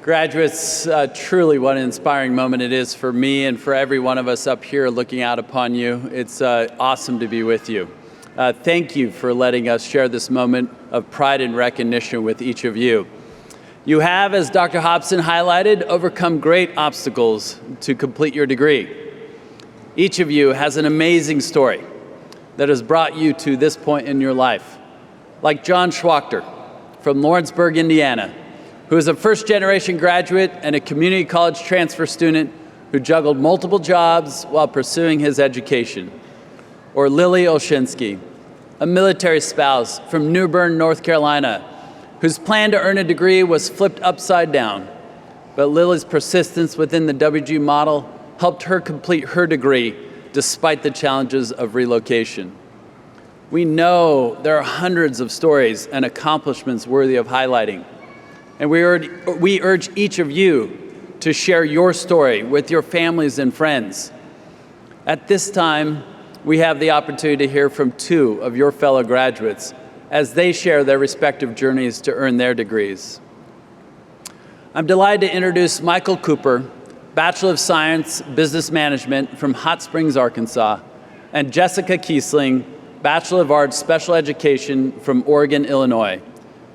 Graduates, truly what an inspiring moment it is for me and for every one of us up here looking out upon you. It's awesome to be with you. Thank you for letting us share this moment of pride and recognition with each of you. You have, as Dr. Hobson highlighted, overcome great obstacles to complete your degree. Each of you has an amazing story that has brought you to this point in your life. Like John Schwachter from Lawrenceburg, Indiana, who is a first-generation graduate and a community college transfer student who juggled multiple jobs while pursuing his education. Or Lily Olshinsky, a military spouse from New Bern, North Carolina, whose plan to earn a degree was flipped upside down. But Lily's persistence within the WGU model helped her complete her degree despite the challenges of relocation. We know there are hundreds of stories and accomplishments worthy of highlighting. And we urge each of you to share your story with your families and friends. At this time, we have the opportunity to hear from two of your fellow graduates as they share their respective journeys to earn their degrees. I'm delighted to introduce Michael Coooper, Bachelor of Science, Business Management from Hot Springs, Arkansas, and Jessica Kiesling, Bachelor of Arts, Special Education from Oregon, Illinois.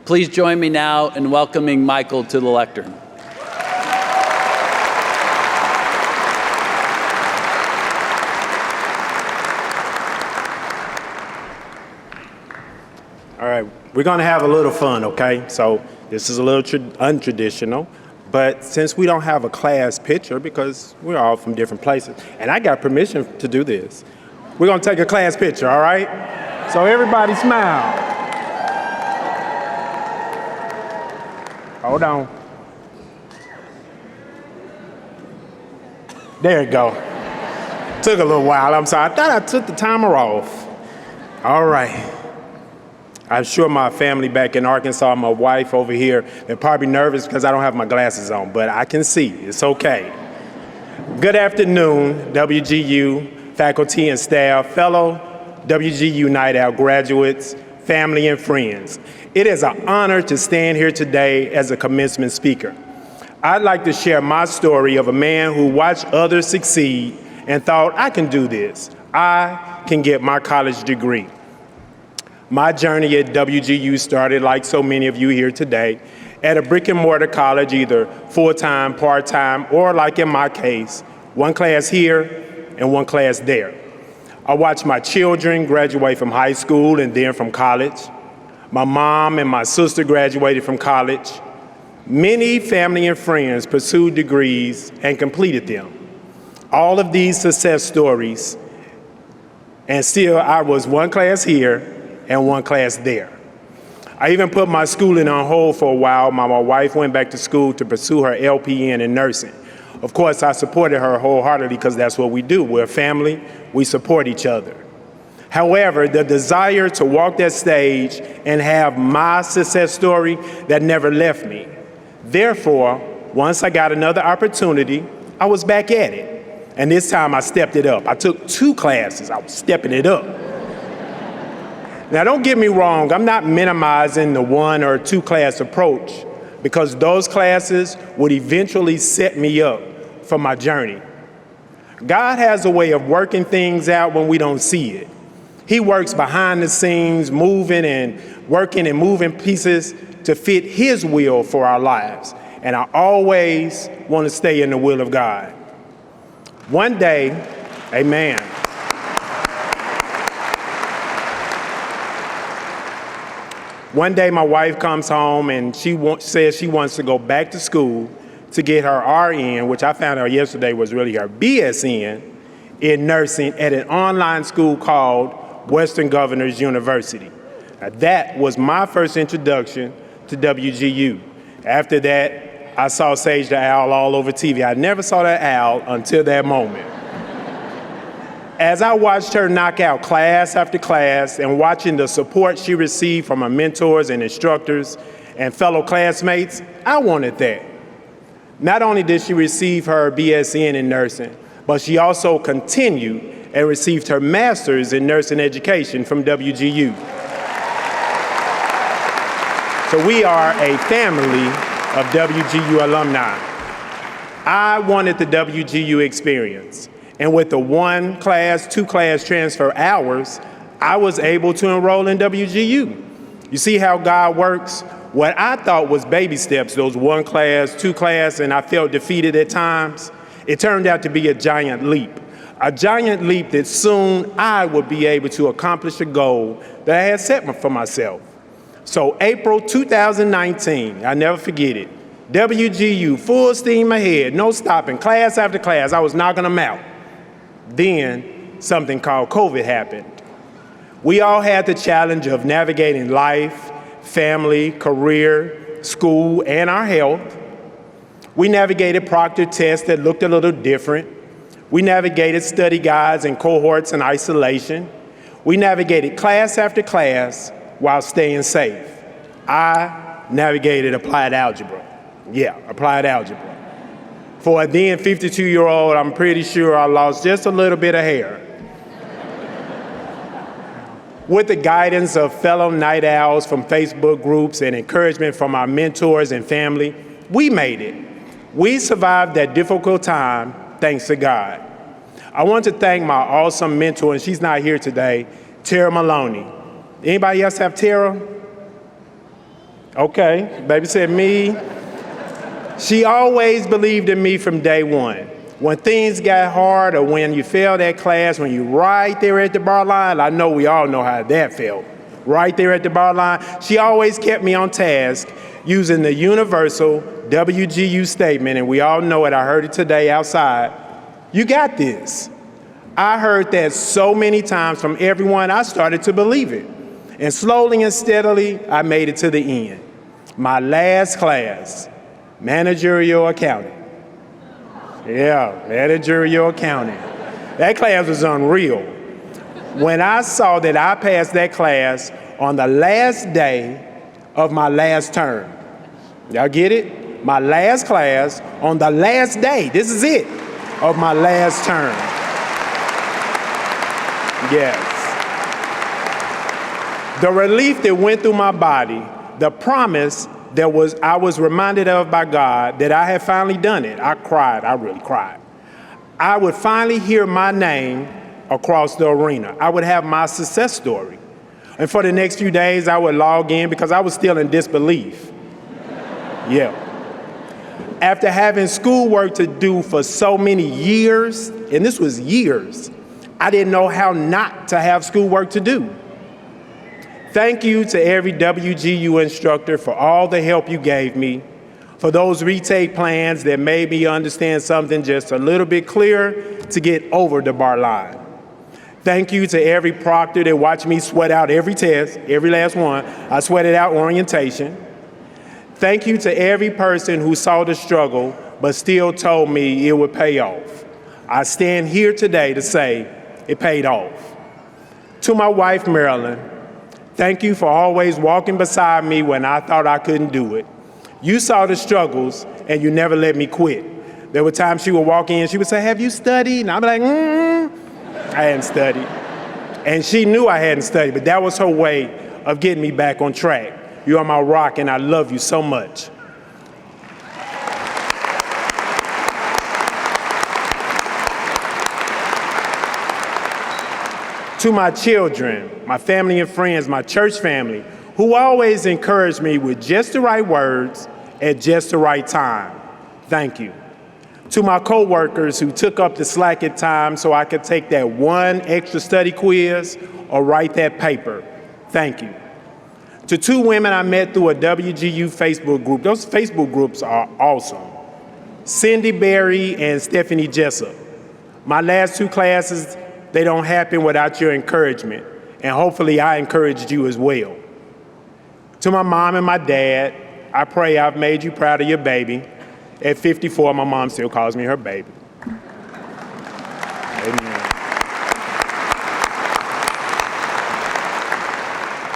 Please join me now in welcoming Michael to the lectern. All right, we're gonna have a little fun, okay? So this is a little untraditional, but since we don't have a class picture because we're all from different places, and I got permission to do this, we're gonna take a class picture, all right? So everybody smile. Hold on. There you go. Took a little while, I'm sorry. I thought I took the timer off. All right. I'm sure my family back in Arkansas, my wife over here, they're probably nervous because I don't have my glasses on, but I can see, it's okay. Good afternoon, WGU faculty and staff, fellow WGU Night Out graduates, family and friends. It is an honor to stand here today as a commencement speaker. I'd like to share my story of a man who watched others succeed and thought, I can do this. I can get my college degree. My journey at WGU started, like so many of you here today, at a brick and mortar college, either full-time, part-time, or like in my case, one class here and one class there. I watched my children graduate from high school and then from college. My mom and my sister graduated from college. Many family and friends pursued degrees and completed them. All of these success stories, and still I was one class here and one class there. I even put my schooling on hold for a while. My wife went back to school to pursue her LPN in nursing. Of course, I supported her wholeheartedly because that's what we do. We're a family, we support each other. However, the desire to walk that stage and have my success story, that never left me. Therefore, once I got another opportunity, I was back at it. And this time I stepped it up. I took 2 classes, I was stepping it up. Now don't get me wrong, I'm not minimizing the 1 or 2 class approach because those classes would eventually set me up for my journey. God has a way of working things out when we don't see it. He works behind the scenes, moving and working and moving pieces to fit His will for our lives. And I always want to stay in the will of God. One day, amen. One day my wife comes home and she says she wants to go back to school to get her RN, which I found out yesterday was really her BSN, in nursing at an online school called Western Governors University. Now, that was my first introduction to WGU. After that, I saw Sage the Owl all over TV. I never saw that owl until that moment. As I watched her knock out class after class and watching the support she received from her mentors and instructors and fellow classmates, I wanted that. Not only did she receive her BSN in nursing, but she also continued and received her master's in nursing education from WGU. So we are a family of WGU alumni. I wanted the WGU experience, and with the 1 class, 2 class transfer hours, I was able to enroll in WGU. You see how God works? What I thought was baby steps, those 1 class, 2 class, and I felt defeated at times, it turned out to be a giant leap. A giant leap that soon I would be able to accomplish a goal that I had set for myself. So April 2019, I never forget it, WGU, full steam ahead, no stopping, class after class, I was knocking them out. Then something called COVID happened. We all had the challenge of navigating life, family, career, school, and our health. We navigated proctored tests that looked a little different. We navigated study guides and cohorts in isolation. We navigated class after class while staying safe. I navigated applied algebra. Yeah, applied algebra. For a then 52-year-old, I'm pretty sure I lost just a little bit of hair. With the guidance of fellow night owls from Facebook groups and encouragement from our mentors and family, we made it. We survived that difficult time, thanks to God. I want to thank my awesome mentor, and she's not here today, Tara Maloney. Anybody else have Tara? Okay, baby said me. She always believed in me from day one. When things got hard or when you failed that class, when you're right there at the bar line, I know we all know how that felt. Right there at the bar line, she always kept me on task using the universal WGU statement, and we all know it, I heard it today outside. You got this. I heard that so many times from everyone, I started to believe it. And slowly and steadily, I made it to the end. My last class, managerial accounting. Yeah, managerial accounting. That class was unreal. When I saw that I passed that class on the last day of my last term. Y'all get it? My last class on the last day, this is it, of my last term. Yes. The relief that went through my body, the promise that I was reminded of by God that I had finally done it. I cried, I really cried. I would finally hear my name across the arena. I would have my success story. And for the next few days, I would log in because I was still in disbelief. Yeah. After having schoolwork to do for so many years, and this was years, I didn't know how not to have schoolwork to do. Thank you to every WGU instructor for all the help you gave me, for those retake plans that made me understand something just a little bit clearer to get over the bar line. Thank you to every proctor that watched me sweat out every test, every last one. I sweated out orientation. Thank you to every person who saw the struggle but still told me it would pay off. I stand here today to say it paid off. To my wife, Marilyn, thank you for always walking beside me when I thought I couldn't do it. You saw the struggles and you never let me quit. There were times she would walk in, she would say, "Have you studied?" And I'd be like, I hadn't studied. And she knew I hadn't studied, but that was her way of getting me back on track. You are my rock and I love you so much. To my children, my family and friends, my church family, who always encouraged me with just the right words at just the right time, thank you. To my coworkers who took up the slack at times so I could take that one extra study quiz or write that paper, thank you. To 2 women I met through a WGU Facebook group, those Facebook groups are awesome. Cindy Berry and Stephanie Jessup. My last 2 classes, they don't happen without your encouragement, and hopefully I encouraged you as well. To my mom and my dad, I pray I've made you proud of your baby. At 54, my mom still calls me her baby. Amen.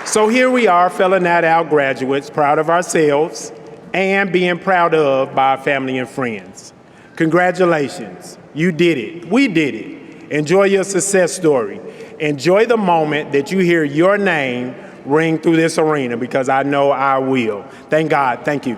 So here we are, fellow Night Owl graduates, proud of ourselves and being proud of by our family and friends. Congratulations, you did it, we did it. Enjoy your success story. Enjoy the moment that you hear your name ring through this arena, because I know I will. Thank God, thank you.